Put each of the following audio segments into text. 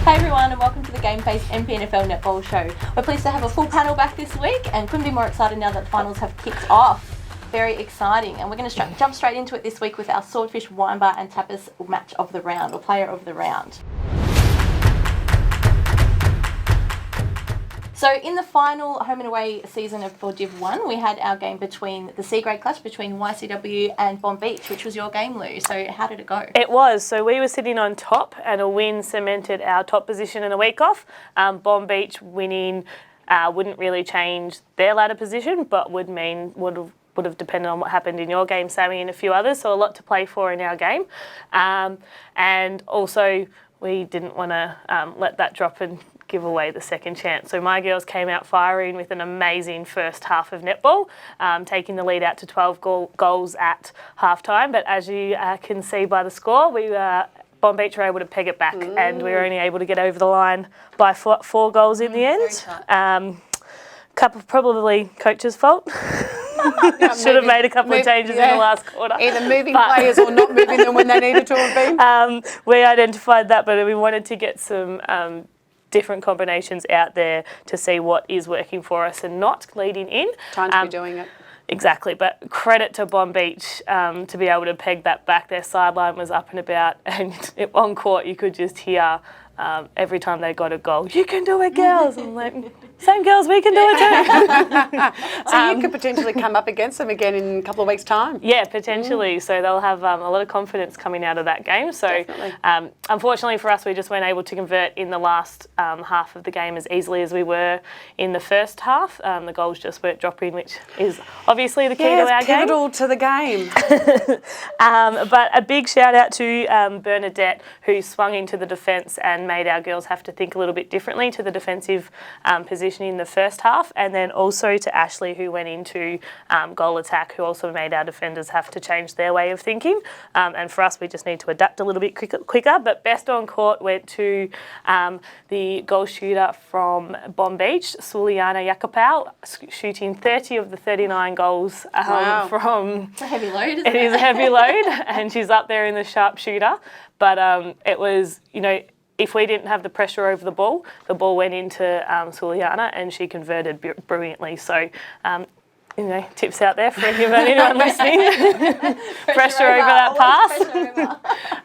Hey everyone, and welcome to the GameFace MPNFL Netball Show. We're pleased to have a full panel back this week and couldn't be more excited now that the finals have kicked off. Very exciting, and we're going to jump straight into it this week with our Swordfish Wine Bar and Tapas match of the round, or player of the round. So in the final home and away season for Div 1, we had our game between the C-grade clash between YCW and Bomb Beach, which was your game, Lou. So how did it go? It was. So we were sitting on top and a win cemented our top position in a week off. Bomb Beach winning wouldn't really change their ladder position, but would have depended on what happened in your game, Sammy, and a few others. So a lot to play for in our game. And also we didn't want to let that drop and give away the second chance. So my girls came out firing with an amazing first half of netball, taking the lead out to 12 goals at halftime. But as you can see by the score, Bomb Beach were able to peg it back, and we were only able to get over the line by 4 goals in the end. Probably coach's fault. Should have made a couple of changes in the last quarter. Either moving players or not moving them when they needed to have been. We identified that, but we wanted to get some different combinations out there to see what is working for us and not leading in. Time to be doing it. Exactly, but credit to Bomb Beach to be able to peg that back. Their sideline was up and about, and on court you could just hear every time they got a goal, "You can do it, girls!" I'm like, same girls, we can do it too. So you could potentially come up against them again in a couple of weeks' time. Yeah, potentially. So they'll have a lot of confidence coming out of that game. So unfortunately for us, we just weren't able to convert in the last half of the game as easily as we were in the first half. The goals just weren't dropping, which is obviously the key to our game. Pivotal to the game. But a big shout out to Bernadette, who swung into the defence and made our girls have to think a little bit differently to the defensive position in the first half, and then also to Ashley, who went into goal attack, who also made our defenders have to change their way of thinking. And for us, we just need to adapt a little bit quicker. But best on court went to the goal shooter from Bomb Beach, Suliana Yakapau, shooting 30 of the 39 goals from... It's a heavy load, isn't it? It is a heavy load, and she's up there in the sharpshooter. But it was, if we didn't have the pressure over the ball went into Suliana, and she converted brilliantly. So, tips out there for anyone listening. pressure over that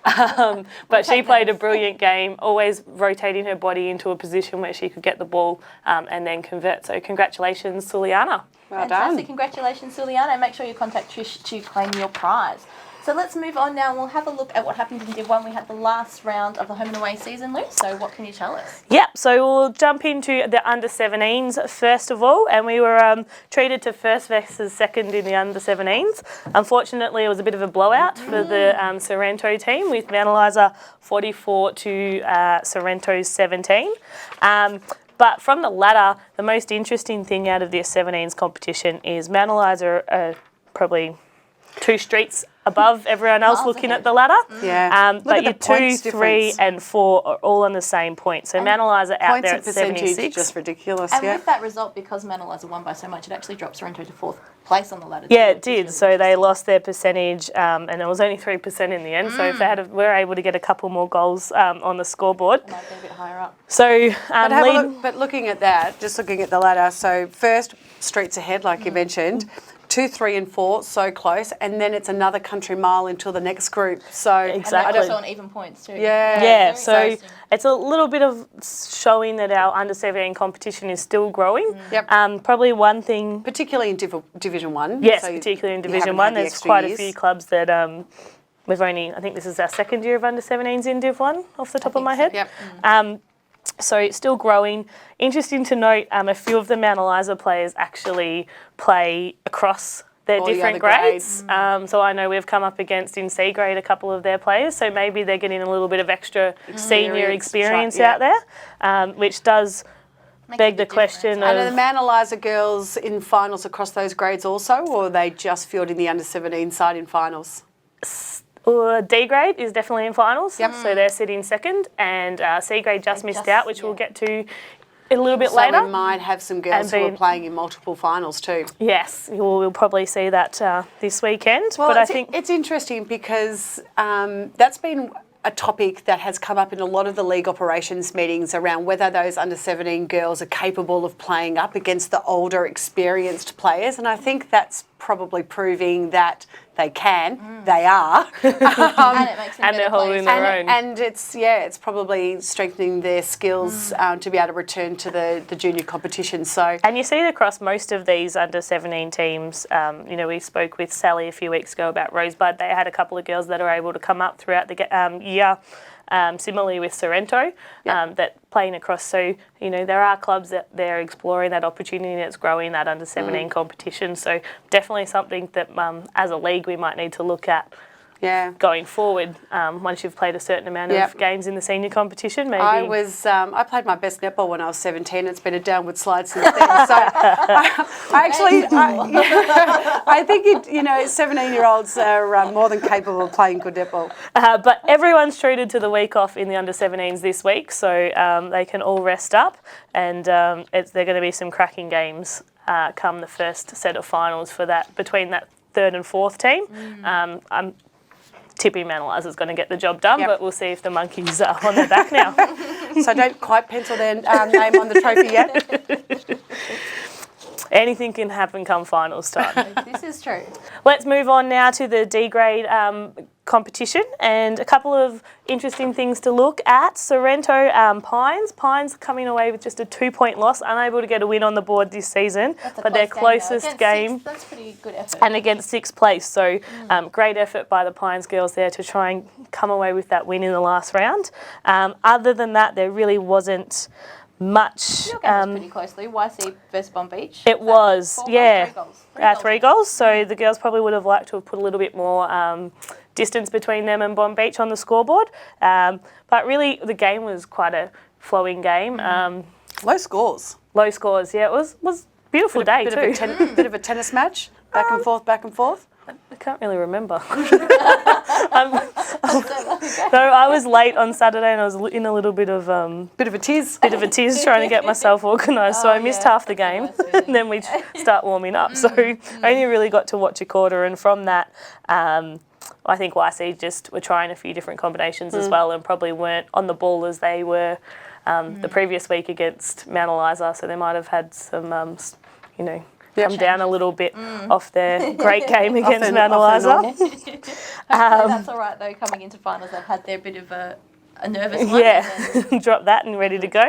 pass. But she played a brilliant game, always rotating her body into a position where she could get the ball and then convert. So congratulations, Suliana. Well Fantastic. done. Congratulations, Suliana, and make sure you contact Trish to claim your prize. So let's move on now. We'll have a look at what happened in Div 1. We had the last round of the home and away season, Lou. So what can you tell us? Yep, so we'll jump into the under-17s first of all, and we were treated to first versus second in the under-17s. Unfortunately, it was a bit of a blowout for the Sorrento team, with Mount Eliza 44 to Sorrento's 17. But from the ladder, the most interesting thing out of the 17s competition is Mount Eliza are probably 2 streets above everyone else looking at the ladder. Yeah. But your 2, 3 and 4 are all on the same point. So Mount Eliza out there at Points and 76. just ridiculous, And with that result, because Mount Eliza won by so much, it actually dropped Sorrento to 4th place on the ladder. Yeah, it did. So they lost their percentage, and it was only 3% in the end. So if they were able to get a couple more goals on the scoreboard. It might be a bit higher up. So, but looking at that, just looking at the ladder, so first, streets ahead, like you mentioned. 2, 3 and 4, so close, and then it's another country mile until the next group. So exactly. And also on even points too. Yeah, so it's a little bit of showing that our under-17 competition is still growing. Yep. Probably one thing... Particularly in Division 1. Yes, so particularly in Division 1. There's quite a few clubs that we've only... I think this is our second year of under-17s in Div 1, off the top of my head. Yep. So it's still growing. Interesting to note, a few of the Mount Eliza players actually play across their different grades. So I know we've come up against in C grade a couple of their players, so maybe they're getting a little bit of extra senior experience out there, which does beg the question of... And are the Mount Eliza girls in finals across those grades also, or are they just fielding the under-17 side in finals? D grade is definitely in finals, so they're sitting second, and C grade just missed out, which we'll get to a little bit later. So we might have some girls who are playing in multiple finals too. Yes, we'll probably see that this weekend. Well, but I think it's interesting because that's been a topic that has come up in a lot of the league operations meetings around whether those under 17 girls are capable of playing up against the older, experienced players. And I think that's probably proving that they can, they are. And it makes them And they're better holding players. their own. And it's probably strengthening their skills to be able to return to the junior competition. So And you see it across most of these under 17 teams. We spoke with Sally a few weeks ago about Rosebud. They had a couple of girls that are able to come up throughout the year. Similarly with Sorrento, that playing across. So, there are clubs that they're exploring that opportunity that's growing that under 17 competition. So definitely something that as a league we might need to look at going forward. Once you've played a certain amount of games in the senior competition, maybe. I played my best netball when I was 17. It's been a downward slide since then. So I think 17-year-olds are more than capable of playing good netball. But everyone's treated to the week off in the under 17s this week, so they can all rest up, and there are going to be some cracking games come the first set of finals for that between that third and fourth team. I'm tipping Manaliza's going to get the job done, but we'll see if the monkeys are on their back now. So don't quite pencil their name on the trophy yet. Anything can happen come finals time. This is true. Let's move on now to the D grade competition, and a couple of interesting things to look at. Sorrento Pines coming away with just a 2-point loss, unable to get a win on the board this season, but their closest game. That's pretty good effort. And against 6th place, so great effort by the Pines girls there to try and come away with that win in the last round. Other than that, there really wasn't much. Your game was pretty closely. YC versus Bomb Beach. It was, 4 yeah. goals, 3 goals. 3 goals. So the girls probably would have liked to have put a little bit more distance between them and Bomb Beach on the scoreboard. But really, the game was quite a flowing game. Low scores. Low scores, yeah. It was a beautiful day too. Bit of a tennis match, back and forth, back and forth. I can't really remember. So I was late on Saturday and I was in a little bit of a tiz. Trying to get myself organised. So I missed half the game and then we start warming up. So I only really got to watch a quarter, and from that I think YC just were trying a few different combinations as well, and probably weren't on the ball as they were the previous week against Mount Eliza. So they might have had some, come down a little bit off their great game against Mount Eliza. That's all right though. Coming into finals, they've had their bit of a nervous one. Yeah, drop that and ready to go.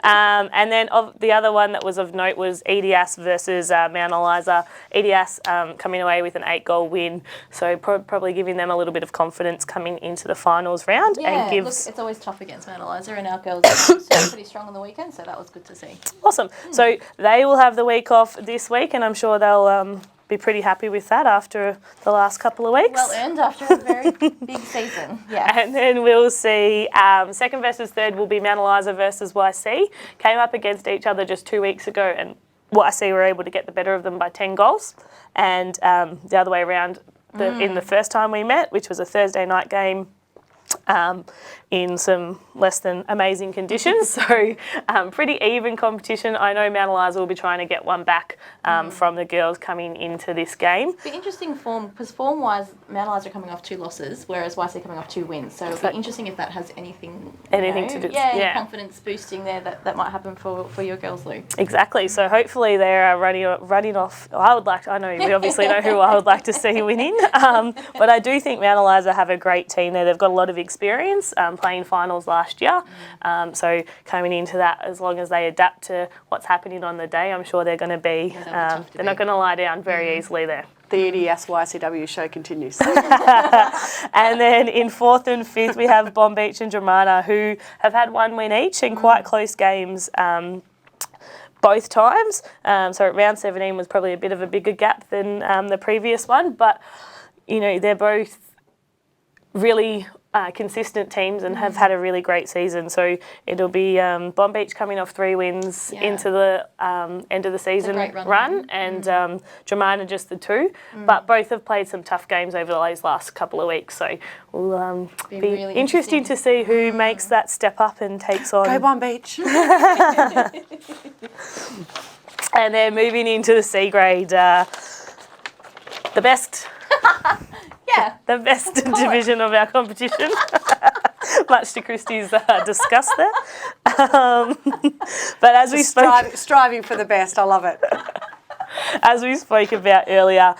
And then the other one that was of note was EDS versus Mount Eliza. EDS coming away with an 8-goal win, so probably giving them a little bit of confidence coming into the finals round. Yeah, and gives. Look, it's always tough against Mount Eliza, and our girls sound pretty strong on the weekend, so that was good to see. Awesome. So they will have the week off this week, and I'm sure they'll be pretty happy with that after the last couple of weeks. Well earned after a very big season. Yeah. And then we'll see second versus third will be Mount Eliza versus YC. Came up against each other just 2 weeks ago, and YC were able to get the better of them by 10 goals. And the other way around, in the first time we met, which was a Thursday night game, in some less than amazing conditions. So pretty even competition. I know Mount Eliza will be trying to get one back from the girls coming into this game. Be interesting form, because form-wise, Mount Eliza are coming off 2 losses, whereas YC coming off 2 wins. So it'll be interesting if that has anything to do. Yeah, confidence boosting there that might happen for your girls, Lou. Exactly. So hopefully they're running off. I know we obviously know who I would like to see winning, but I do think Mount Eliza have a great team there. They've got a lot of experience playing finals last year. So coming into that, as long as they adapt to what's happening on the day, I'm sure they're going to be. They're not going to lie down very easily there. The EDS YCW show continues. And then in 4th and 5th, we have Bomb Beach and Dramana, who have had 1 win each in quite close games both times. So round 17 was probably a bit of a bigger gap than the previous one, but they're both really consistent teams and have had a really great season. So it'll be Bomb Beach coming off 3 wins into the end of the season run and Dramana just the 2. But both have played some tough games over those last couple of weeks. So will be really interesting to see who makes that step up and takes on. Go Bomb Beach. And then moving into the C grade, the best. Yeah. The best division of our competition. much to Christy's disgust there. But as we spoke, striving for the best, I love it. as we spoke about earlier,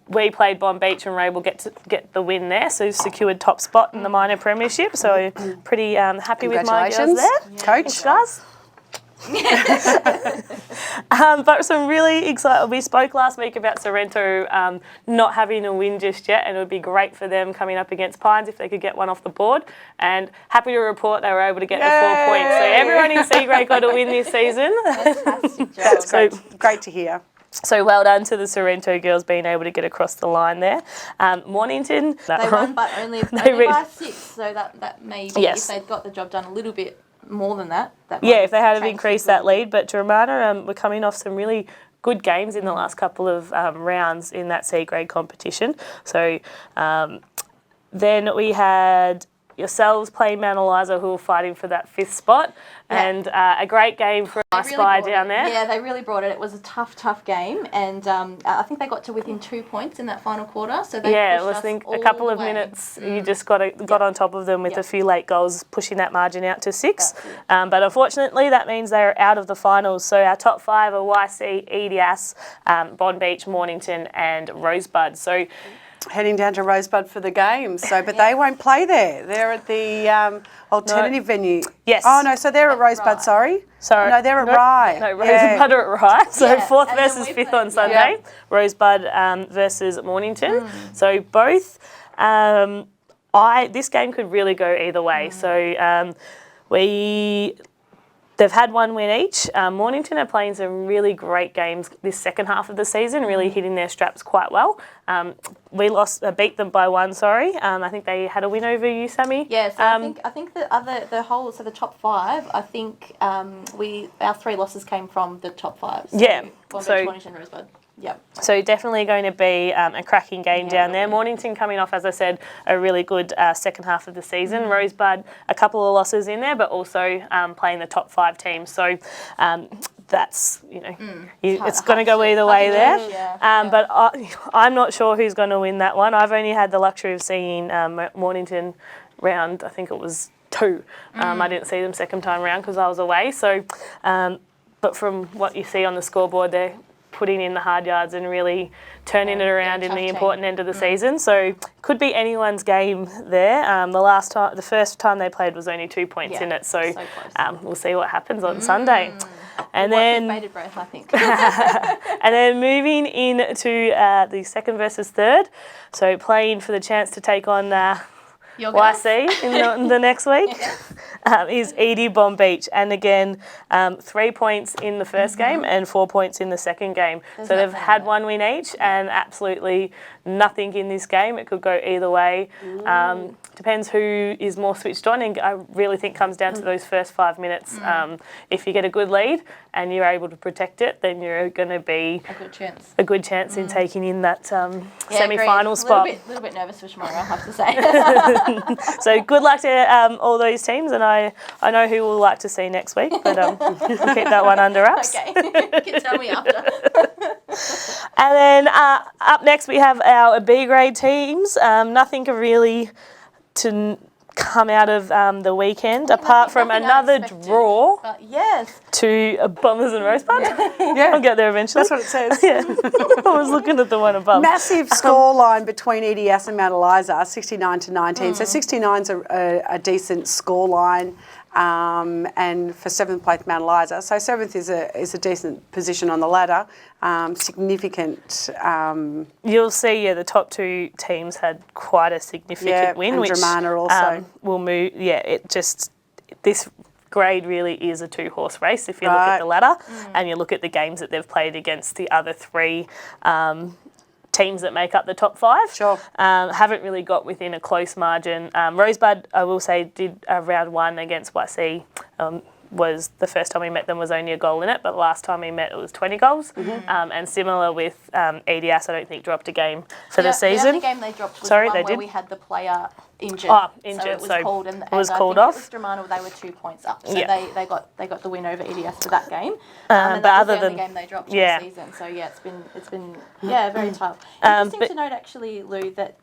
we played Bomb Beach and Ray will get the win there, so secured top spot in the minor premiership. So pretty happy with my girls there. Coach. Thanks, guys. But some really exciting. We spoke last week about Sorrento not having a win just yet, and it would be great for them coming up against Pines if they could get one off the board. And happy to report they were able to get the 4 points. So everyone in C grade got a win this season. Fantastic job. That's great. Great to hear. So well done to the Sorrento girls being able to get across the line there. Mornington, They won, but only by 6, so that may be, if they'd got the job done a little bit more than that. If they had increased that lead. But Germana were coming off some really good games in the last couple of rounds in that C grade competition. So then we had yourselves playing Mount Eliza, who were fighting for that 5th spot, and a great game for us down there. Yeah, they really brought it. It was a tough game, and I think they got to within 2 points in that final quarter. So they pushed us all a couple of the way. minutes. You just got on top of them with a few late goals, pushing that margin out to 6. But unfortunately, that means they're out of the finals. So our top 5 are YC, EDS, Bond Beach, Mornington, and Rosebud. So heading down to Rosebud for the game. So, but they won't play there. They're at the alternative venue. Yes. Oh no, so they're at Rosebud. Sorry. No, they're at Rye. No, Rosebud are at Rye. So 4th and versus 5th on Sunday. Rosebud versus Mornington. So both. This game could really go either way. So they've had 1 win each. Mornington are playing some really great games this second half of the season, really hitting their straps quite well. We beat them by 1. I think they had a win over you, Sammy. Yeah, so I think the top 5. I think our 3 losses came from the top 5. So Yeah. Bond Beach, Mornington, Rosebud. Yep. So definitely going to be a cracking game down there. Mornington coming off, as I said, a really good second half of the season. Rosebud, a couple of losses in there, but also playing the top 5 teams. So that's, it's going to go either way there. But I'm not sure who's going to win that one. I've only had the luxury of seeing Mornington round, I think it was 2. I didn't see them second time round because I was away. So, but from what you see on the scoreboard, they're putting in the hard yards and really turning it around in the important end of the season. So could be anyone's game there. The first time they played was only 2 points in it. So we'll see what happens on Sunday. And then bated breath, I think. and then moving into the 2nd versus 3rd. So playing for the chance to take on YC in the next week is Edie Bomb Beach, and again 3 points in the first game and 4 points in the second game. So they've had 1 win each and absolutely nothing in this game. It could go either way. Depends who is more switched on, and I really think comes down to those first 5 minutes. If you get a good lead and you're able to protect it, then you're going to be a good chance in taking in that semi-final spot. A little bit nervous for tomorrow, I have to say. So good luck to all those teams, and I know who we'll like to see next week, but we'll keep that one under wraps. Okay, you can tell me after. And then up next we have our B grade teams. Nothing really to come out of the weekend apart from another draw to Bombers and Rosebud. I'll get there eventually. That's what it says. I was looking at the one above. Massive scoreline between EDS and Mount Eliza, 69-19. So 69's a decent scoreline. And for 7th place Mount Eliza. So 7th is a decent position on the ladder. Significant. You'll see, the top 2 teams had quite a significant win, and which Germana also will move. This grade really is a 2-horse race if you look at the ladder and you look at the games that they've played against the other 3 teams that make up the top 5. Sure. Haven't really got within a close margin. Rosebud, I will say, did round 1 against YC. Was the first time we met them was only a goal in it, but the last time we met it was 20 goals. And similar with EDS, I don't think dropped a game for the season. The only game they dropped was the one where we had the player injured. So it was called off. It was Germana, they were 2 points up. So they got the win over EDS for that game. And that was the only game they dropped all season. So it's been very tough. Interesting to note actually, Lou, that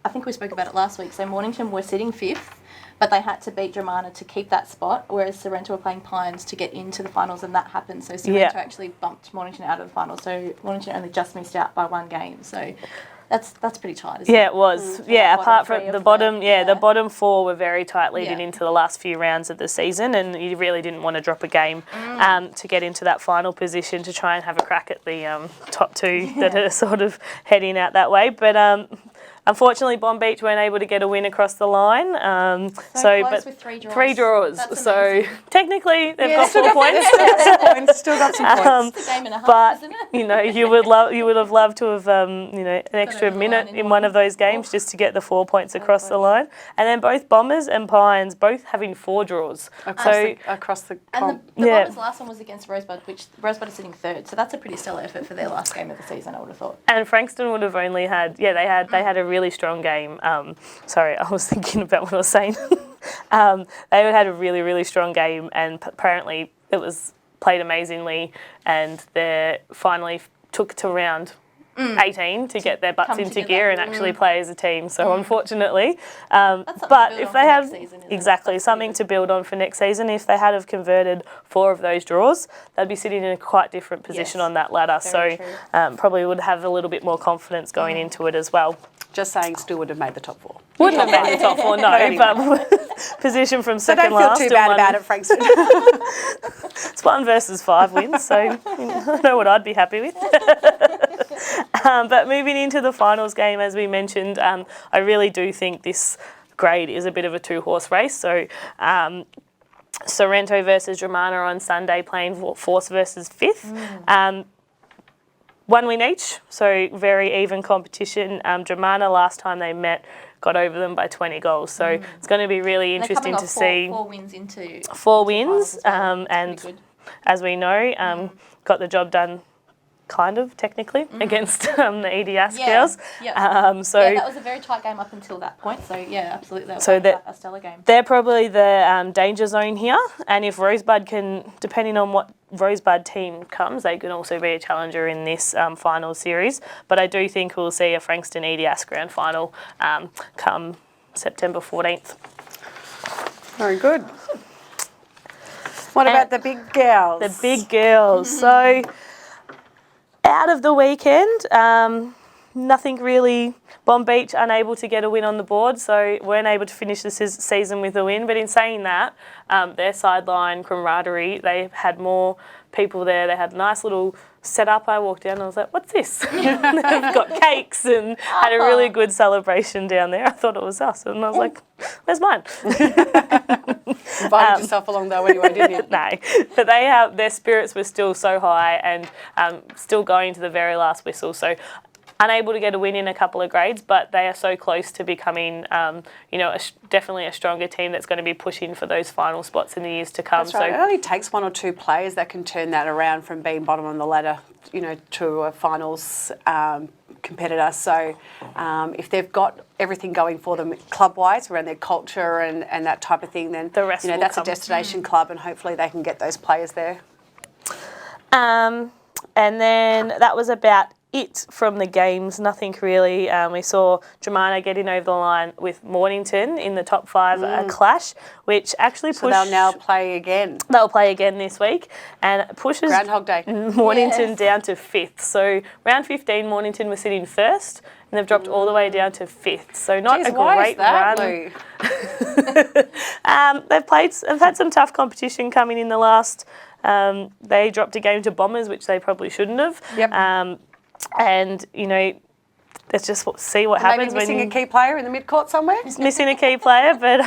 I think we spoke about it last week. So Mornington were sitting 5th, but they had to beat Dramana to keep that spot, whereas Sorrento were playing Pines to get into the finals, and that happened. So Sorrento actually bumped Mornington out of the finals. So Mornington only just missed out by 1 game. So that's pretty tight, isn't it? Yeah, it was. Apart from the bottom, the bottom 4 were very tight leading into the last few rounds of the season, and you really didn't want to drop a game to get into that final position to try and have a crack at the top 2 that are sort of heading out that way. But unfortunately, Bomb Beach weren't able to get a win across the line. So close with 3 draws. 3 draws. That's So amazing. Technically, they've got 4 points. Still got some points. It's a game and a half, But isn't it? you would have loved to have an extra over the minute line in one of those games just to get the 4 points across the line. And then both Bombers and Pines both having 4 draws. Across the And comp. the Bombers' last one was against Rosebud, which Rosebud is sitting 3rd. So that's a pretty stellar effort for their last game of the season, I would have thought. And Frankston would have only had they had a really strong game. Sorry, I was thinking about what I was saying. They had a really, really strong game, and apparently it was played amazingly, and they finally took to round 18 to get their butts into gear and actually play as a team. So unfortunately, but if they have something to build on for next season, if they had have converted 4 of those draws, they'd be sitting in a quite different position on that ladder. Very so probably would have a little bit more confidence going into it as well. Just saying, still would have made the top 4. Wouldn't have made the top 4, no, anyway. but position from So second don't feel last. too bad about it, Frankston. It's 1 versus 5 wins, so I know what I'd be happy with. But moving into the finals game, as we mentioned, I really do think this grade is a bit of a 2-horse race. So Sorrento versus Dramana on Sunday, playing 4th versus 5th. 1 win each, so very even competition. Dramana, last time they met, got over them by 20 goals. So it's going to be really interesting to see. 4 wins into 4 wins, well. and as we know, got the job done kind of technically against the EDS girls. That was a very tight game up until that point. So yeah, absolutely. That was a stellar game. They're probably the danger zone here, and if Rosebud can, depending on what Rosebud team comes, they can also be a challenger in this final series. But I do think we'll see a Frankston EDS grand final come September 14th. Very good. What about the big girls? The big girls. So out of the weekend, nothing really. Bomb Beach unable to get a win on the board, so weren't able to finish the season with a win. But in saying that, their sideline camaraderie, they had more people there. They had a nice little setup. I walked down and I was like, what's this? They've got cakes and had a really good celebration down there. I thought it was us. And I was like, where's mine? Invited yourself along though anyway, didn't you? No, but their spirits were still so high and still going to the very last whistle. So unable to get a win in a couple of grades, but they are so close to becoming, definitely a stronger team that's going to be pushing for those final spots in the years to come. That's right. So it only takes 1 or 2 players that can turn that around from being bottom on the ladder, to a finals competitor. So if they've got everything going for them club-wise around their culture and that type of thing, then the rest that's a destination club, and hopefully they can get those players there. And then that was about it from the games, nothing really. We saw Dramana getting over the line with Mornington in the top 5 clash, which actually pushed... So they'll now play again. They'll play again this week, and pushes Groundhog Day. Mornington down to 5th. So round 15, Mornington was sitting 1st, and they've dropped all the way down to 5th. So not a great run. They've had some tough competition coming in the last... they dropped a game to Bombers, which they probably shouldn't have. Yep. And, let's just see what happens. Maybe missing a key player in the mid-court somewhere? Missing a key player, but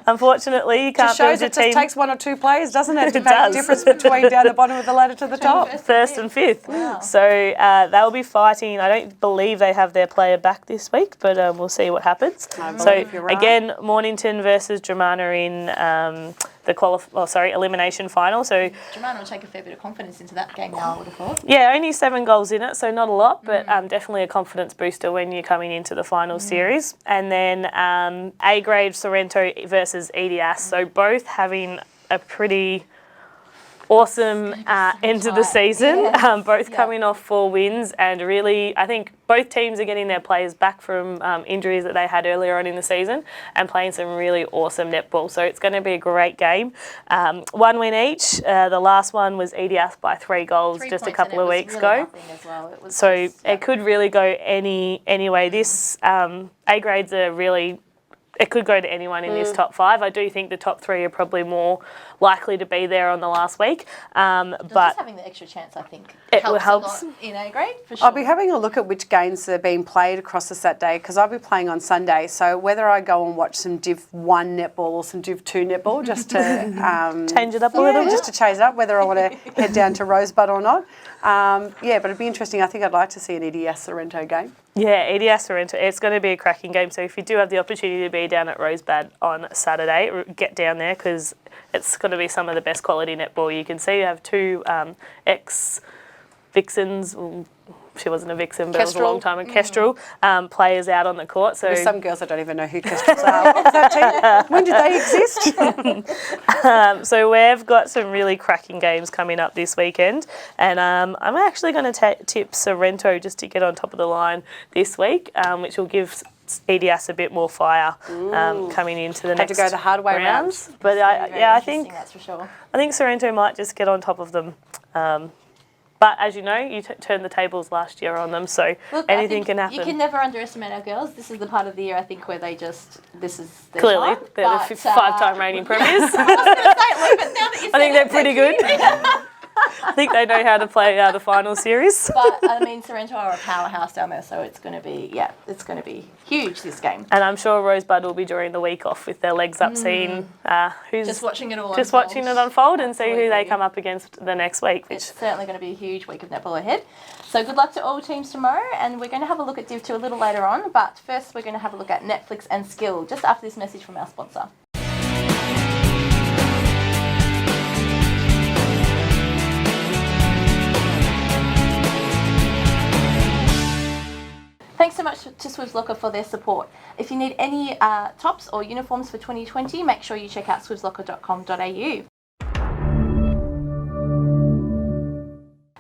unfortunately you can't build your team. It just takes 1 or 2 players, doesn't it, to make a difference between down the bottom of the ladder to the top? 1st and 5th. Wow. So they'll be fighting. I don't believe they have their player back this week, but we'll see what happens. Again, Mornington versus Dramana in the elimination final. So Dramana will take a fair bit of confidence into that game now, I would have thought. Yeah, only 7 goals in it, so not a lot, but definitely a confidence booster when you're coming into the final series. And then A grade Sorrento versus EDS, so both having a pretty awesome end to the tight. season, Yes. both Yeah. coming off 4 wins, and really I think both teams are getting their players back from injuries that they had earlier on in the season and playing some really awesome netball. So it's going to be a great game. 1 win each. The last one was EDS by 3 goals 3 just a points, couple of and it weeks was really ago. nothing as well. It was So just, yeah. it could really go any way. This A grades are really, it could go to anyone in this top 5. I do think the top 3 are probably more likely to be there on the last week. But just having the extra chance, I think, it helps a lot in A grade for sure. I'll be having a look at which games are being played across the Saturday because I'll be playing on Sunday. So whether I go and watch some Div 1 netball or some Div 2 netball just to change it up a little bit. just to change it up, whether I want to head down to Rosebud or not. But it'd be interesting. I think I'd like to see an EDS Sorrento game. Yeah, EDS Sorrento. It's going to be a cracking game. So if you do have the opportunity to be down at Rosebud on Saturday, get down there because it's going to be some of the best quality netball you can see. You have 2 ex-Vixens. Well, she wasn't a Vixen, but Kestrel. it was a long time. And Kestrel players out on the court. So There's some girls I don't even know who Kestrels are. What was that team? When did they exist? So we've got some really cracking games coming up this weekend, and I'm actually going to tip Sorrento just to get on top of the line this week, which will give EDS a bit more fire coming into the Had next to go the hard way rounds. round. But I Interesting, think that's for sure. Sorrento might just get on top of them. But as you know, you turned the tables last year on them, so Look, I anything think can happen. You can never underestimate our girls. This is the part of the year I think where they just this is their Clearly, time. they're the 5-time reigning premiers. I was going to say it, Luke, but now that you I think said they're pretty good. I think they know how to play the final series. But I mean, Sorrento are a powerhouse down there, so it's going to be huge this game. And I'm sure Rosebud will be during the week off with their legs up, seeing who's Just watching it all watching it unfold and see who they Absolutely. come up against the next week. Which It's certainly going to be a huge week of netball ahead. So good luck to all teams tomorrow, and we're going to have a look at Div 2 a little later on, but first we're going to have a look at Netflix and Skill just after this message from our sponsor. Thanks so much to Swivs Locker for their support. If you need any tops or uniforms for 2020, make sure you check out swivslocker.com.au.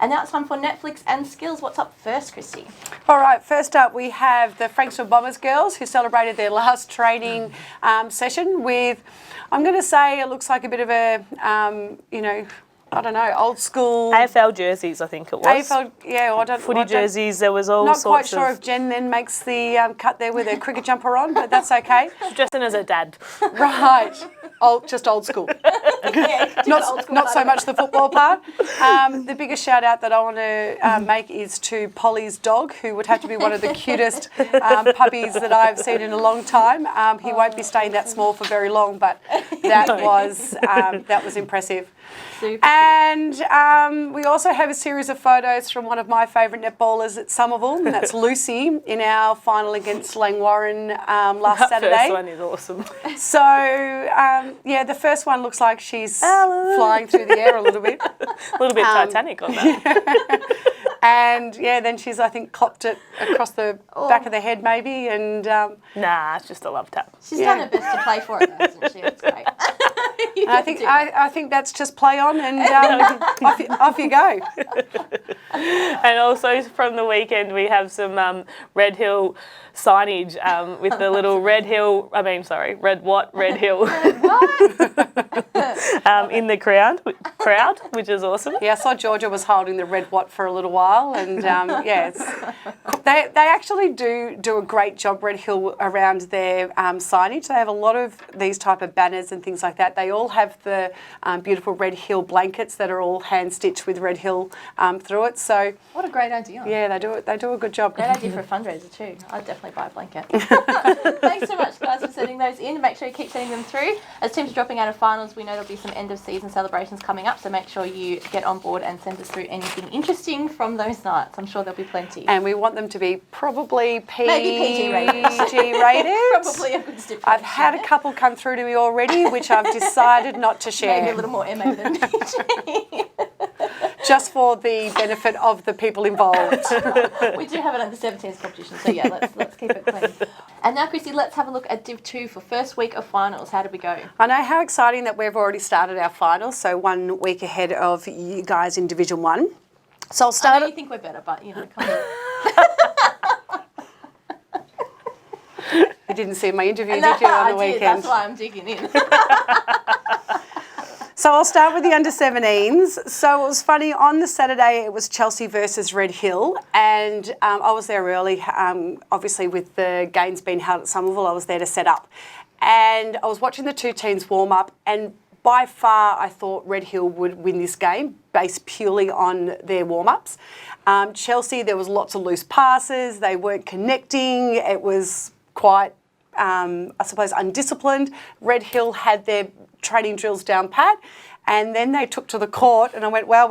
And now it's time for Netflix and Skills. What's up first, Christy? All right, first up we have the Frankston Bombers girls who celebrated their last training session with, I'm going to say it looks like a bit of a, I don't know, old school. AFL jerseys, I think it was. AFL, yeah, I don't Footy jerseys, there was all Not sorts quite sure of... if Jen then makes the cut there with her cricket jumper on, but that's okay. Dressing as a dad. Right, just old school. Not so much the football part. The biggest shout out that I want to make is to Polly's dog, who would have to be one of the cutest puppies that I've seen in a long time. He won't be staying that small for very long, but that was impressive. Super And we also have a series of photos from one of my favourite netballers at Somerville, and that's Lucy in our final against Langwarrin last Saturday. That first one is awesome. So, the first one looks like she's flying through the air a little bit. A little bit Titanic on that. And, then she's, I think, clopped it across the back of the head maybe. And Nah, it's just a love tap. She's done her best to play for it, though, hasn't she? It's great. I think that's just play on and off you go. And also from the weekend, we have some Red Hill signage with the little Red Watt, Red Hill in the crowd, which is awesome. Yeah, I saw Georgia was holding the Red Watt for a little while, and they actually do a great job, Red Hill, around their signage. They have a lot of these type of banners and things like that. They all have the beautiful Red Hill blankets that are all hand stitched with Red Hill through it. So What a great idea. yeah, they do a good job. Great idea for a fundraiser too. I'd definitely buy a blanket. Thanks so much, guys, for sending those in. Make sure you keep sending them through. As teams are dropping out of finals, we know there'll be some end of season celebrations coming up, so make sure you get on board and send us through anything interesting from those nights. I'm sure there'll be plenty. And we want them to be probably Maybe PG rated. rated. Probably a good stipulation. I've had a couple come through to me already, which I've decided not to share. Maybe a little more MA than PG. just for the benefit of the people involved. We do have an under-17s competition, so yeah, let's keep it clean. And now, Chrissy, let's have a look at Div 2 for first week of finals. How did we go? I know how exciting that we've already started our finals, so 1 week ahead of you guys in Division 1. So I'll I start. know you think we're better, but, you know, come on. You didn't see my interview, did you, on the weekend? That's why I'm digging in. So I'll start with the under-17s. So it was funny, on the Saturday it was Chelsea versus Red Hill, and I was there early. Obviously with the games being held at Somerville, I was there to set up. And I was watching the two teams warm up, and by far I thought Red Hill would win this game based purely on their warm-ups. Chelsea, there was lots of loose passes, they weren't connecting, it was quite, I suppose, undisciplined. Red Hill had their training drills down pat, and then they took to the court, and I went, wow,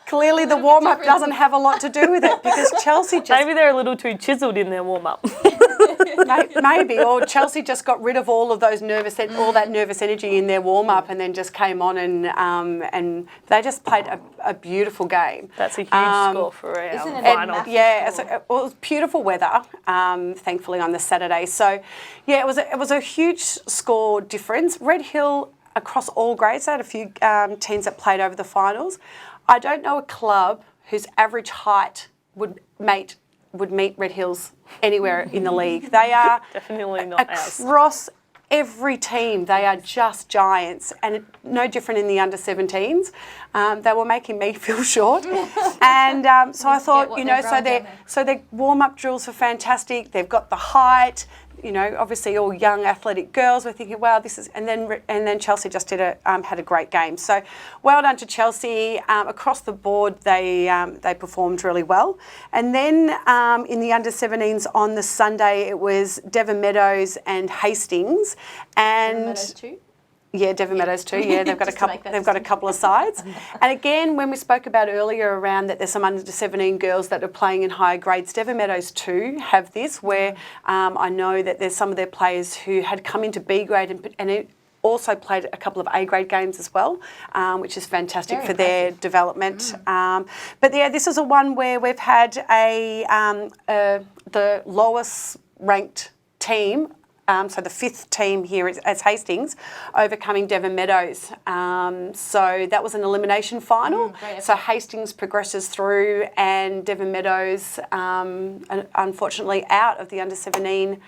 clearly the warm-up doesn't have a lot to do with it, because Chelsea just... Maybe they're a little too chiselled in their warm-up. Maybe, or Chelsea just got rid of all of those all that nervous energy in their warm-up, and then just came on and they just played a beautiful game. That's a huge score for our Isn't it final. Yeah, it was beautiful weather, thankfully, on the Saturday. So, yeah, it was a huge score difference. Red Hill, across all grades, they had a few teams that played over the finals. I don't know a club whose average height would meet Red Hills anywhere in the league. They are Definitely not ours. across every team. They are just giants, and no different in the under-17s. They were making me feel short, and so I thought, you know, so their warm-up drills were fantastic. They've got the height. You know, obviously all young athletic girls were thinking, wow, this is, and then Chelsea just had a great game. So well done to Chelsea. Across the board, they performed really well. And then in the under-17s on the Sunday, it was Devon Meadows and Hastings. And Devon Meadows too? Yeah, Devon Meadows too. Yeah, they've got a couple of sides. And again, when we spoke about earlier around that there's some under-17 girls that are playing in higher grades, Devon Meadows too have this, where I know that there's some of their players who had come into B grade and it also played a couple of A grade games as well, which is fantastic for their development. But yeah, this is a one where we've had the lowest ranked team. So the 5th team here as Hastings, overcoming Devon Meadows. So that was an elimination final. So Hastings progresses through, and Devon Meadows, unfortunately, out of the under-17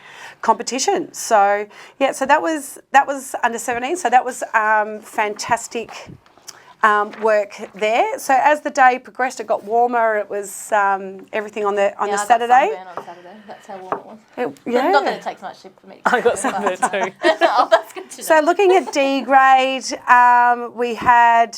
competition. So yeah, so that was under-17. So that was fantastic work there. So as the day progressed, it got warmer. It was everything on the Saturday. I got sunburn on Saturday. That's how warm it was. Not that it takes much for me. I got sunburn too. Oh, that's good to know. So looking at D grade, we had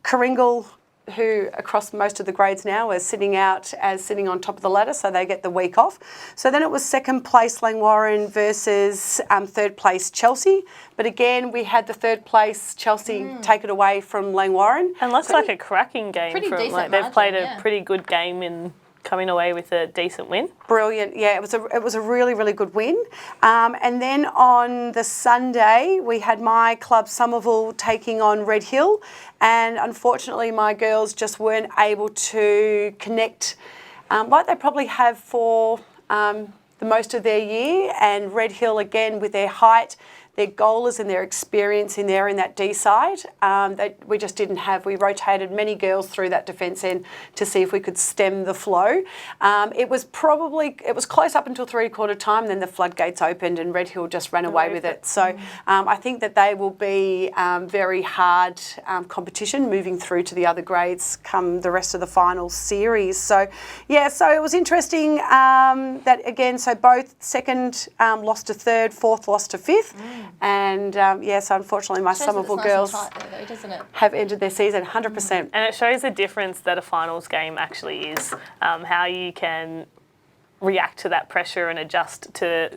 Coringal, who across most of the grades now are sitting on top of the ladder, so they get the week off. So then it was 2nd place Langwarrin versus 3rd place Chelsea. But again, we had the 3rd place Chelsea take it away from Langwarrin. And looks like a cracking game. Pretty for them. decent They've played margin, a pretty good game in coming away with a decent win. Brilliant, yeah, it was a really, really good win. And then on the Sunday, we had my club Somerville taking on Red Hill, and unfortunately my girls just weren't able to connect like they probably have for the most of their year. And Red Hill, again, with their height, their goalers and their experience in that D side, that we just didn't have. We rotated many girls through that defence end to see if we could stem the flow. It was close up until 3/4 time, then the floodgates opened and Red Hill just ran away with it. So I think that they will be very hard competition moving through to the other grades come the rest of the final series. So yeah, so it was interesting that again, so both 2nd lost to 3rd, 4th lost to 5th. And so unfortunately my Somerville girls have ended their season 100%. And it shows the difference that a finals game actually is, how you can react to that pressure and adjust to,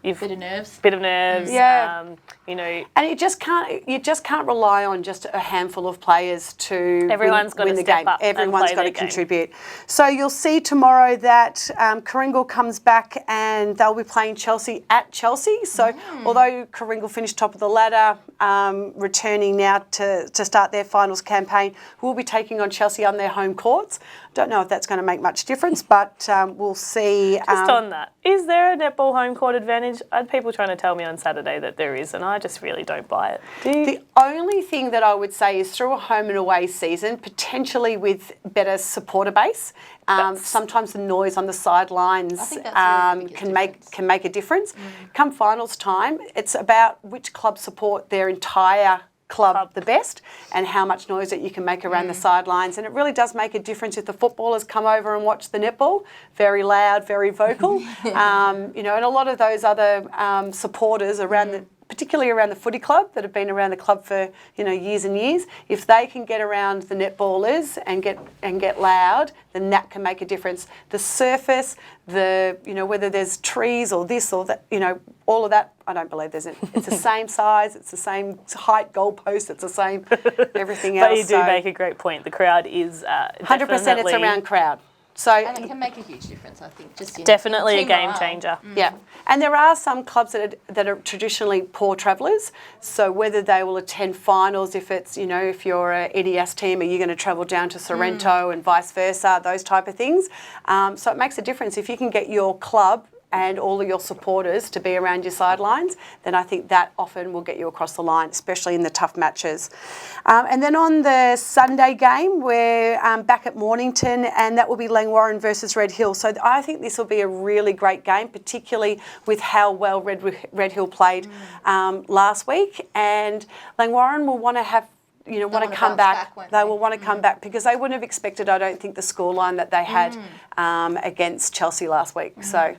you've Bit of nerves. bit of nerves. Yeah. You know, And you just can't rely on just a handful of players to Everyone's got win to the step game. up and Everyone's play got their to game. contribute. So you'll see tomorrow that Kooringal comes back and they'll be playing Chelsea at Chelsea. So although Kooringal finished top of the ladder, returning now to start their finals campaign, we'll be taking on Chelsea on their home courts. Don't know if that's going to make much difference, but we'll see. just on that, is there a netball home court advantage? I had people trying to tell me on Saturday that there is, and I just really don't buy it. Do you? The only thing that I would say is through a home and away season, potentially with better supporter base. Sometimes the noise on the sidelines think that's really can make a difference. Come finals time, it's about which club support their entire club the best and how much noise that you can make around the sidelines. And it really does make a difference if the footballers come over and watch the netball, very loud, very vocal. You know, and a lot of those other supporters around particularly around the footy club that have been around the club for years and years, if they can get around the netballers and get loud, then that can make a difference. The surface, whether there's trees or this or that, all of that, I don't believe there's it's the same size, it's the same height goalpost, it's the same everything else. But you do make a great point. The crowd is 100% it's around crowd. So And it can make a huge difference, I think. Just definitely a team game morale. changer. yeah, and there are some clubs that are traditionally poor travellers. So whether they will attend finals, if it's if you're a EDS team, are you going to travel down to Sorrento and vice versa, those type of things. So it makes a difference if you can get your club and all of your supporters to be around your sidelines, then I think that often will get you across the line, especially in the tough matches. And then on the Sunday game, we're back at Mornington, and that will be Langwarrin versus Red Hill. So I think this will be a really great game, particularly with how well Red Hill played last week. And Langwarrin will want to have want to come back. They will want to come back because they wouldn't have expected, I don't think, the scoreline that they had against Chelsea last week. So,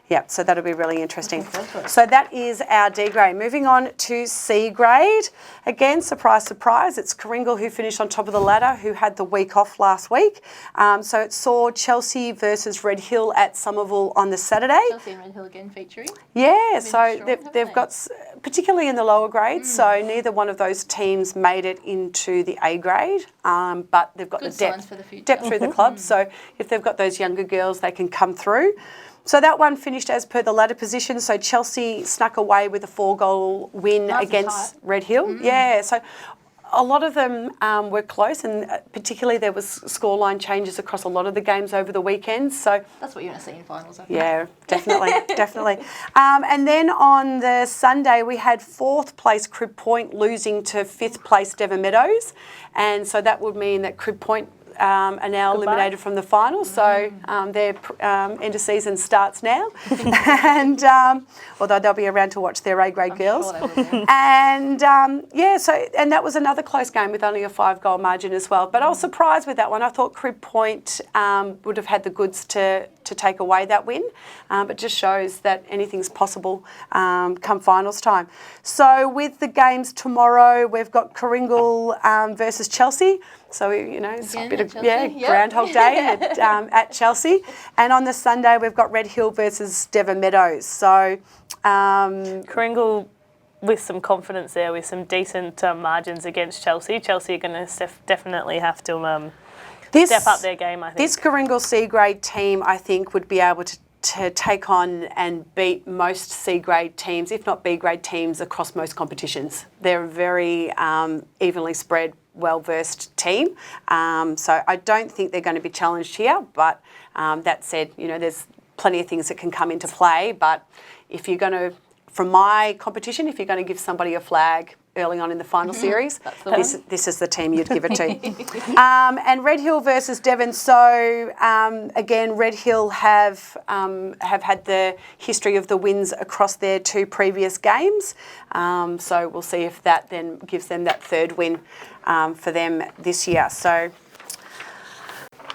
yeah, so that'll be really interesting. So that is our D grade. Moving on to C grade. Again, surprise, surprise, it's Kooringal who finished on top of the ladder, who had the week off last week. So it saw Chelsea versus Red Hill at Somerville on the Saturday. Chelsea and Red Hill again featuring. Yeah, so strong, they've got, particularly in the lower grades, so neither one of those teams made it into the A grade, but they've got Good the signs for the future. depth through the club. So if they've got those younger girls, they can come through. So that one finished as per the ladder position. So Chelsea snuck away with a 4-goal win against Red Hill. Yeah, so a lot of them were close, and particularly there was scoreline changes across a lot of the games over the weekend. So That's what you want to see in finals, I think. yeah, definitely, definitely. And then on the Sunday, we had 4th place Crib Point losing to 5th place Devon Meadows, and so that would mean that Crib Point are now eliminated from the finals. So their end of season starts now, and although they'll be around to watch their A grade girls. Sure they will be. And and that was another close game with only a 5-goal margin as well. But I was surprised with that one. I thought Crib Point would have had the goods to take away that win, but just shows that anything's possible come finals time. So with the games tomorrow, we've got Kooringal versus Chelsea. So it's Again, a bit of Chelsea, yep. Groundhog Day at Chelsea, and on the Sunday we've got Red Hill versus Devon Meadows. So Kooringal with some confidence there, with some decent margins against Chelsea. Chelsea are going to definitely have to step up their game, I think. This Kooringal C grade team, I think, would be able to take on and beat most C grade teams, if not B grade teams, across most competitions. They're a very evenly spread, well-versed team. So I don't think they're going to be challenged here, but that said, there's plenty of things that can come into play. But if you're going to, from my competition, if you're going to give somebody a flag early on in the final series, this is the team you'd give it to. And Red Hill versus Devon. So again, Red Hill have had the history of the wins across their 2 previous games. So we'll see if that then gives them that 3rd win for them this year. So,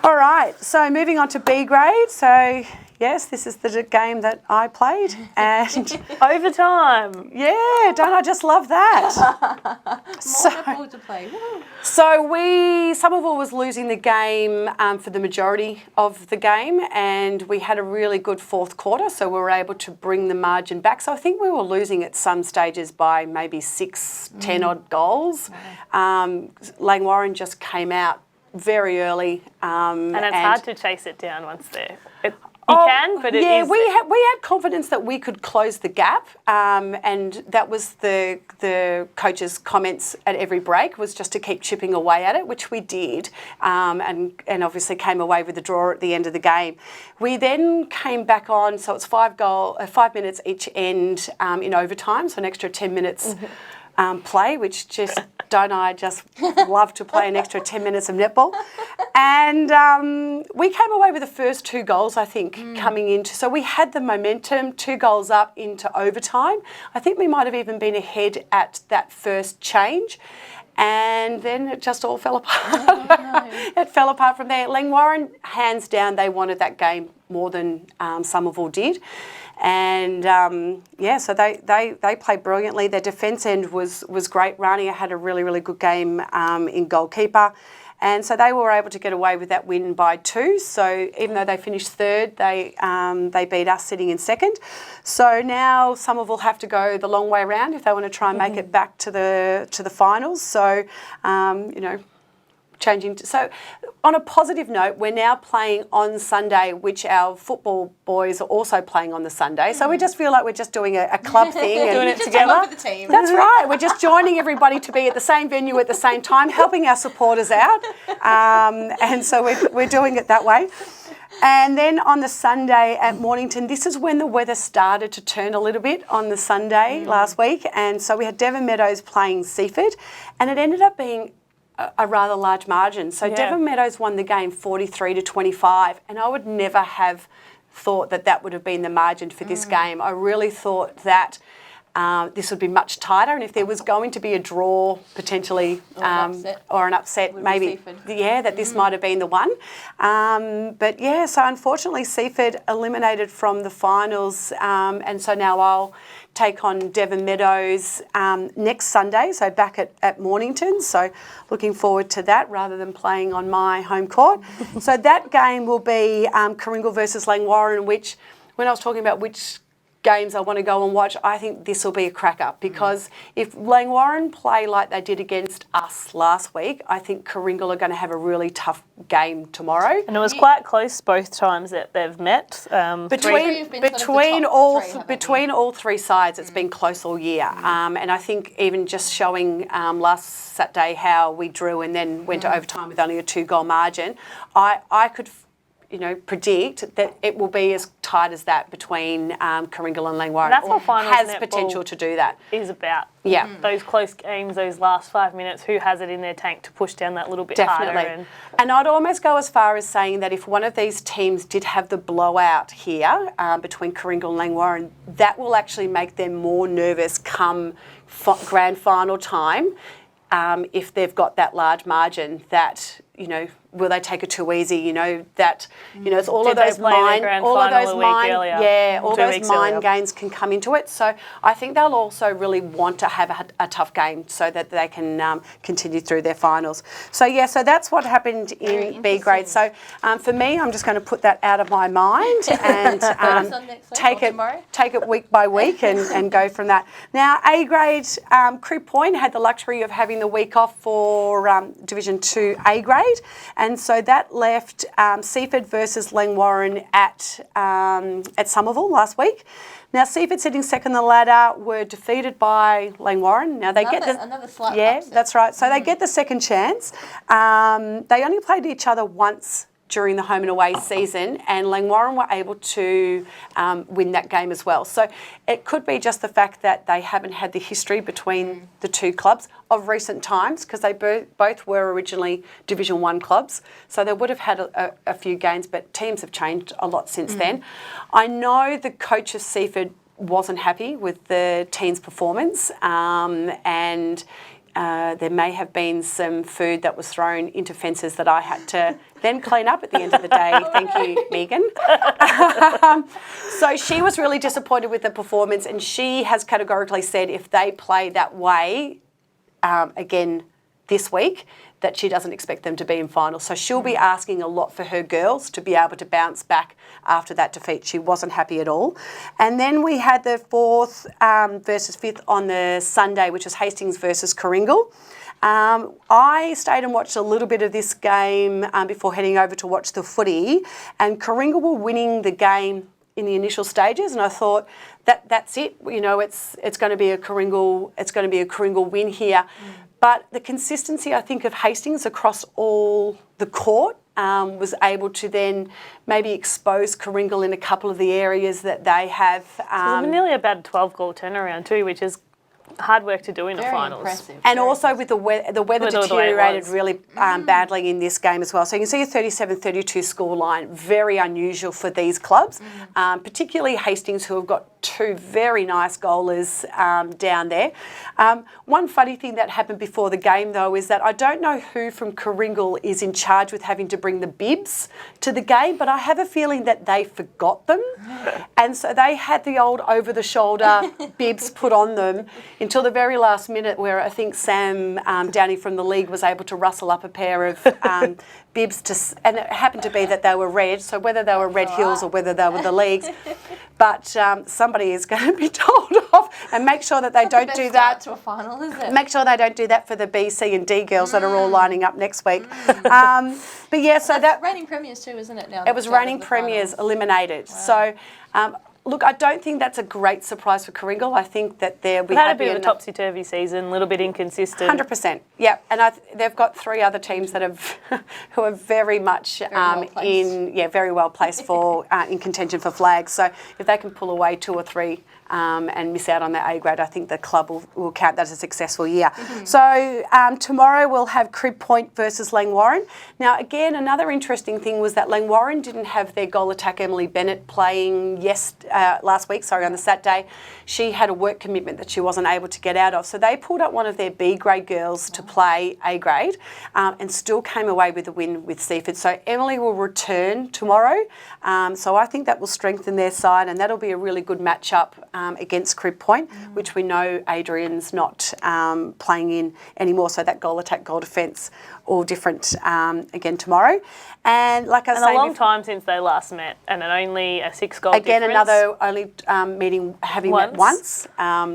all right. So moving on to B grade. So yes, this is the game that I played. And Overtime. yeah, don't I just love that? More netball to play. Woo. So Somerville was losing the game for the majority of the game, and we had a really good fourth quarter, so we were able to bring the margin back. So I think we were losing at some stages by maybe 10 odd goals. Langwarrin just came out very early. And it's hard to chase it down once there. You can, but it is. We had confidence that we could close the gap, and that was the coach's comments at every break, was just to keep chipping away at it, which we did, and obviously came away with a draw at the end of the game. We then came back on, so it's 5 minutes each end in overtime, so an extra 10 minutes. Play, which just I just love to play an extra 10 minutes of netball. And we came away with the first 2 goals, I think, coming into. So we had the momentum, 2 goals up into overtime. I think we might have even been ahead at that first change. And then it just all fell apart. It fell apart from there. Langwarrin, hands down, they wanted that game more than Somerville did. And so they played brilliantly. Their defence end was great. Rania had a really, really good game in goalkeeper. And so they were able to get away with that win by 2. So even though they finished third, they beat us sitting in second. So now Somerville have to go the long way around if they want to try and make it back to the finals. So, So on a positive note, we're now playing on Sunday, which our football boys are also playing on the Sunday. So we just feel like we're just doing a club thing. And doing it together. For the team. That's right. We're just joining everybody to be at the same venue at the same time, helping our supporters out. And so we're doing it that way. And then on the Sunday at Mornington, this is when the weather started to turn a little bit on the Sunday last week. And so we had Devon Meadows playing Seaford, and it ended up being a rather large margin. So Devon Meadows won the game 43-25, and I would never have thought that would have been the margin for this game. I really thought that this would be much tighter, and if there was going to be a draw potentially or an upset maybe, that this might have been the one. So unfortunately Seaford eliminated from the finals, and so now I'll take on Devon Meadows next Sunday, so back at Mornington. So looking forward to that rather than playing on my home court. So that game will be Coringal versus Langwarrin, which when I was talking about which games I want to go and watch, I think this will be a cracker, because if Langwarrin play like they did against us last week, I think Coringal are going to have a really tough game tomorrow. And it was quite close both times that they've met. Between all 3 sides, it's been close all year. And I think even just showing last Saturday how we drew and then went to overtime with only a 2-goal margin, I could predict that it will be as tight as that between Coringal and Langwarrin. That's what finals has netball potential to do that. Is about. Yeah. Those close games, those last 5 minutes, who has it in their tank to push down that little bit harder. And I'd almost go as far as saying that if one of these teams did have the blowout here between Coringal and Langwarrin, that will actually make them more nervous come grand final time. If they've got that large margin, that will they take it too easy? It's all of those mind games can come into it. So I think they'll also really want to have a tough game so that they can continue through their finals. So that's what happened in B grade. So for me, I'm just going to put that out of my mind and take it week by week and go from that. Now A grade, Crib Point had the luxury of having the week off for Division 2 A grade. And so that left Seaford versus Langwarrin at Somerville last week. Now Seaford, sitting second on the ladder, were defeated by Langwarrin. Now they get another slight upset. That's right. So they get the second chance. They only played each other once during the home and away season, and Langwarrin were able to win that game as well. So it could be just the fact that they haven't had the history between the 2 clubs of recent times, because they both were originally Division 1 clubs. So they would have had a few games, but teams have changed a lot since then. I know the coach of Seaford wasn't happy with the team's performance, and there may have been some food that was thrown into fences that I had to then clean up at the end of the day. Thank you, Megan. So she was really disappointed with the performance, and she has categorically said if they play that way again this week, that she doesn't expect them to be in finals. So she'll be asking a lot for her girls to be able to bounce back after that defeat. She wasn't happy at all. And then we had the 4th versus 5th on the Sunday, which was Hastings versus Coringal. I stayed and watched a little bit of this game before heading over to watch the footy, and Coringal were winning the game in the initial stages, and I thought that's it. You know, it's going to be a Coringal win here. But the consistency, I think, of Hastings across all the court was able to then maybe expose Coringal in a couple of the areas that they have. It was nearly about a 12-goal turnaround too, which is hard work to do in the finals. Impressive. And also with the weather deteriorated really badly in this game as well. So you can see a 37-32 scoreline, very unusual for these clubs, particularly Hastings, who have got two very nice goalers down there. One funny thing that happened before the game, though, is that I don't know who from Coringal is in charge with having to bring the bibs to the game, but I have a feeling that they forgot them. And so they had the old over-the-shoulder bibs put on them until the very last minute, where I think Sam Downey from the league was able to rustle up a pair of bibs, and it happened to be that they were red, so whether they were Red Hills or whether they were the leagues, but somebody is going to be told off, and make sure that they don't do that. To a final, is it? Make sure they don't do that for the B, C and D girls that are all lining up next week. But yeah, so That's reigning premiers too, isn't it now? it was reigning premiers eliminated. Wow. So look, I don't think that's a great surprise for Coringal. I think that we had a bit of a topsy-turvy season, a little bit inconsistent. 100%, yeah. And they've got three other teams that have who are very much very well placed for in contention for flags. So if they can pull away 2 or 3 and miss out on their A grade, I think the club will count that as a successful year. So tomorrow we'll have Crib Point versus Langwarrin. Now again, another interesting thing was that Langwarrin didn't have their goal attack Emily Bennett playing last week, on the Saturday. She had a work commitment that she wasn't able to get out of. So they pulled up one of their B grade girls to play A grade and still came away with a win with Seaford. So Emily will return tomorrow. So I think that will strengthen their side, and that'll be a really good matchup against Crib Point, which we know Adrian's not playing in anymore. So that goal attack, goal defence, all different again tomorrow. And like I was saying, a long time since they last met, and only a 6-goal again difference. Another only meeting having met once.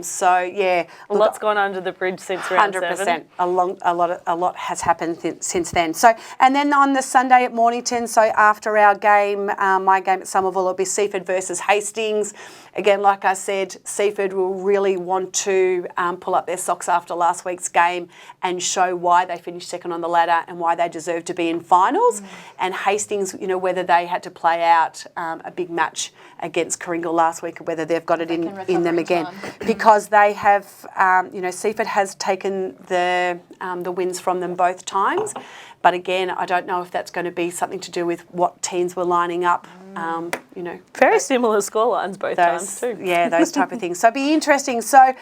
So yeah, lots gone under the bridge since round 7. 100%. A lot has happened since then. So and then on the Sunday at Mornington, so after our game, my game at Somerville, it'll be Seaford versus Hastings. Again, like I said, Seaford will really want to pull up their socks after last week's game and show why they finished second on the ladder and why they deserve to be in finals. And Hastings, whether they had to play out a big match against Coringal last week, or whether they've got it in them again, because they have, Seaford has taken the wins from them both times. But again, I don't know if that's going to be something to do with what teams were lining up. Very similar scorelines both times too. Yeah, those type of things. So it'll be interesting. So,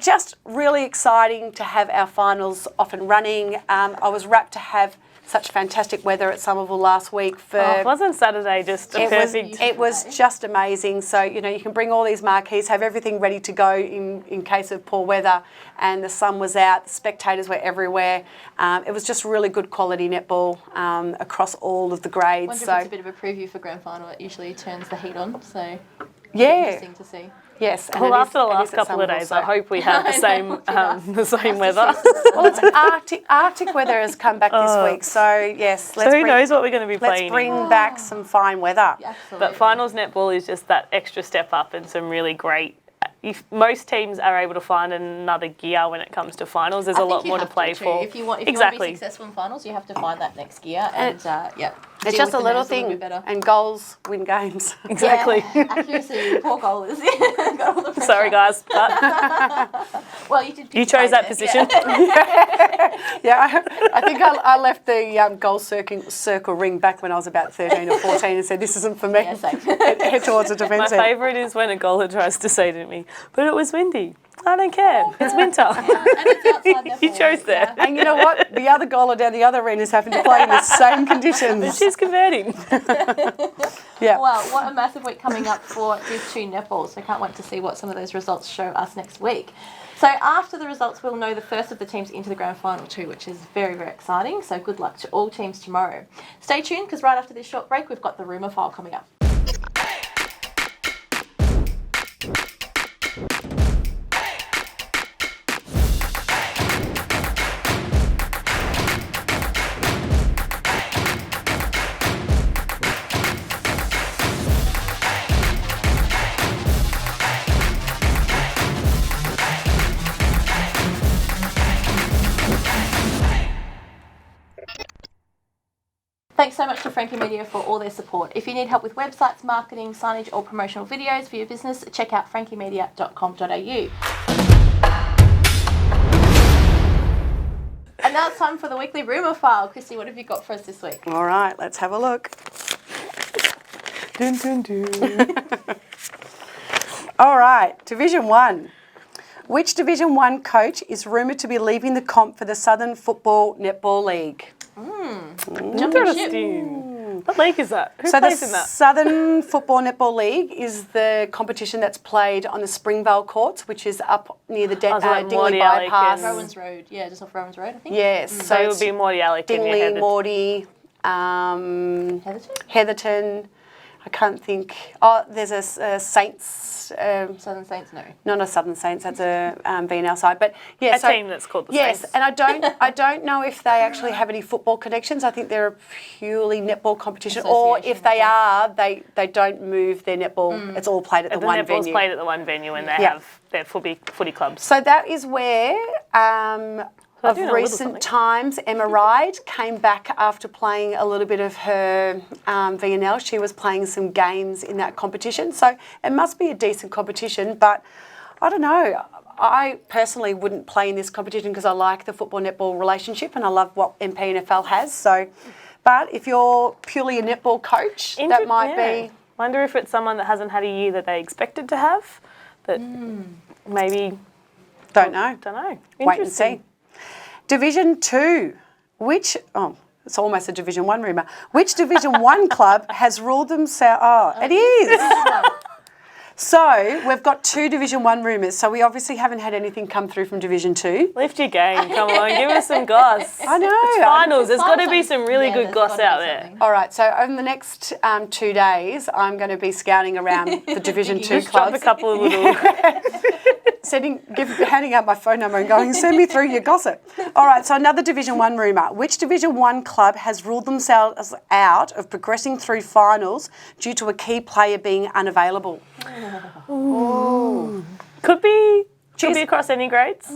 just really exciting to have our finals off and running. I was rapt to have such fantastic weather at Somerville last week. Wasn't Saturday just a perfect? It was just amazing. So, you can bring all these marquees, have everything ready to go in case of poor weather, and the sun was out, the spectators were everywhere. It was just really good quality netball across all of the grades. I wonder if it's a bit of a preview for grand final. It usually turns the heat on, so interesting to see. Yes. Well, after the last couple of days, I hope we have the same weather. Well, it's Arctic weather has come back this week, so yes. Who knows what we're going to be playing? Let's bring back some fine weather. Yeah, absolutely. But finals netball is just that extra step up and some really great. If most teams are able to find another gear when it comes to finals, there's a lot more to play for. If you want to be successful in finals, you have to find that next gear, and it's just a little thing, and goals win games. Exactly. Yeah, accuracy, poor goalers. Got all the pressure. Sorry, guys, but well, you chose that position. I think I left the goal circle ring back when I was about 13 or 14 and said, "This isn't for me." Yeah, same. Head towards the defence. My favourite is when a goaler tries to say to me, "But it was windy." I don't care. It's winter. And it's outside netball. You chose that. And you know what? The other goaler down the other end is having to play in the same conditions. She's converting. Yeah. Well, what a massive week coming up for Div 2 netball. So can't wait to see what some of those results show us next week. So after the results, we'll know the first of the teams into the grand final too, which is very, very exciting. So good luck to all teams tomorrow. Stay tuned because right after this short break, we've got the rumour file coming up. Thanks so much to Frankie Media for all their support. If you need help with websites, marketing, signage or promotional videos for your business, check out frankiemedia.com.au. And now it's time for the weekly rumour file. Christy, what have you got for us this week? All right, let's have a look. Dun, dun, dun. All right, Division 1. Which Division 1 coach is rumoured to be leaving the comp for the Southern Football Netball League? Jumping ship. What league is that? Who So the plays in that? Southern Football Netball League is the competition that's played on the Springvale courts, which is up near the so like Dingley Morty Alec Bypass. and- Rowan's Road. Yeah, just off Rowan's Road, I think. Yes, So it would be Morty Alec and Dingley, Heatherton. Morty, Heatherton? Heatherton. I can't think. Oh, there's a Saints. Southern Saints, no. Not a Southern Saints. That's a VNL side. But yeah, A team that's called the yes, Saints. and I don't know if they actually have any football connections. I think they're a purely netball competition, or if they are, they don't move their netball. It's all played at the one netball's venue. played at the one venue and they Yeah. have their footy clubs. So that is where, of do know a little recent something. times, Emma Ride came back after playing a little bit of her VNL. She was playing some games in that competition. So it must be a decent competition, but I don't know. I personally wouldn't play in this competition because I like the football-netball relationship and I love what MPNFL has. So, but if you're purely a netball coach, that might be... Wonder if it's someone that hasn't had a year that they expected to have, that maybe... Don't know. Don't know. Wait and see. Division 2, which, it's almost a Division 1 rumour. Which Division 1 club has ruled themselves, it is. So we've got 2 Division 1 rumours. So we obviously haven't had anything come through from Division 2. Lift your game, come on, give us some goss. I know. It's finals, there's got to be Finals. some really Yeah, good there's goss gotta be out there. something. All right, so over the next 2 days, I'm going to be scouting around the Division 2 Just drop a clubs. couple of little... Handing out my phone number and going, send me through your gossip. All right, so another Division 1 rumour. Which Division 1 club has ruled themselves out of progressing through finals due to a key player being unavailable? Could be Jeez. across any grades,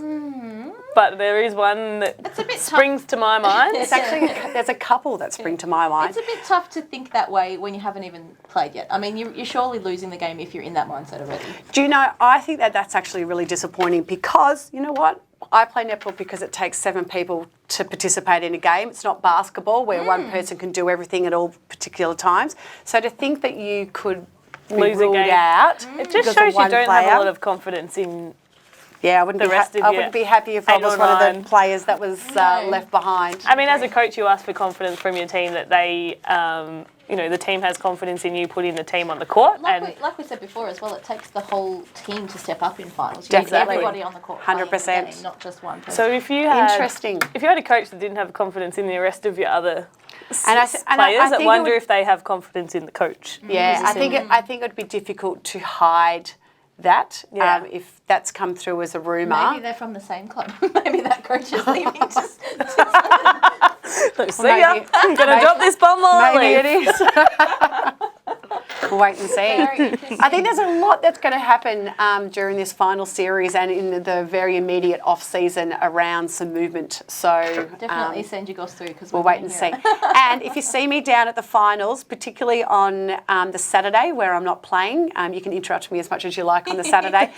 but there is one that It's a bit springs to my mind. It's actually, there's a couple that spring to my mind. It's a bit tough to think that way when you haven't even played yet. I mean, you're surely losing the game if you're in that mindset already. Do you know, I think that's actually really disappointing because, you know what? I play netball because it takes 7 people to participate in a game. It's not basketball where one person can do everything at all particular times. So to think that you could Lose a ruled game. out It just because of shows you one don't player. have a lot of confidence in... Yeah, I wouldn't, the rest of I you. wouldn't be happy if I 8 was or one of 9. the players that was left behind. I mean, as a coach, you ask for confidence from your team that they, the team has confidence in you putting the team on the court. Like we said before as well, it takes the whole team to step up in finals. You Definitely. need everybody on the court playing the 100%. game, not just one person. So if you had Interesting. If you had a coach that didn't have confidence in the rest of your other And I players, think I it wonder would- if they have confidence in the coach. Yeah, I think it would be difficult to hide that if that's come through as a rumour. Maybe they're from the same club. Maybe that coach is leaving. Look, see ya. I'm going to drop this bomb while I Maybe leave. it is. We'll wait and see. Very interesting. I think there's a lot that's going to happen during this final series and in the very immediate off season around some movement. So Definitely send your goss through because we'll wait and see. And if you see me down at the finals, particularly on the Saturday where I'm not playing, you can interrupt me as much as you like on the Saturday.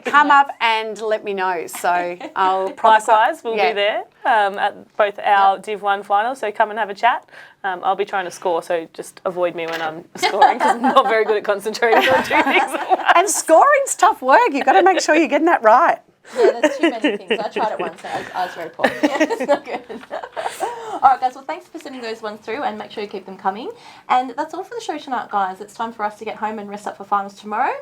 Come up and let me know. So I'll promise. Likewise, we'll be there at both our Div 1 finals, so come and have a chat. I'll be trying to score, so just avoid me when I'm scoring because I'm not very good at concentrating on two things at once. And scoring's tough work. You've got to make sure you're getting that right. Yeah, there's too many things. I tried it once and I was very poor. Yeah, it's not good. All right, guys. Well, thanks for sending those ones through and make sure you keep them coming. And that's all for the show tonight, guys. It's time for us to get home and rest up for finals tomorrow.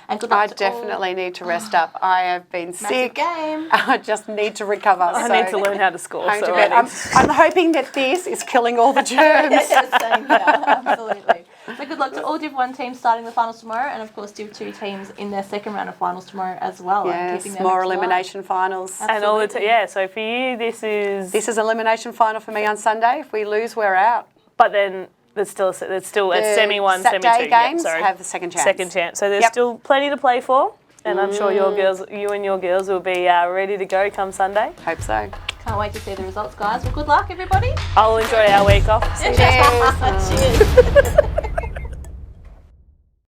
And good luck I to definitely need to rest up. I have been sick. game. I just need to recover. I need to learn how to score. Home to So bed. I'm hoping that this is killing all the germs. Yeah, same here. Absolutely. So good luck to all Div 1 teams starting the finals tomorrow, and of course Div 2 teams in their second round of finals tomorrow as well. And Yes, more elimination finals. and all the so for you this is elimination final for me on Sunday. If we lose, we're out. but then there's still at semi 1, semi 2 Saturday games sorry. have the second chance. Second chance. So there's Yep. still plenty to play for, and I'm sure you and your girls will be ready to go come Sunday. Hope so. Can't wait to see the results, guys. Well, good luck, everybody. I'll enjoy our week off. Cheers. Cheers.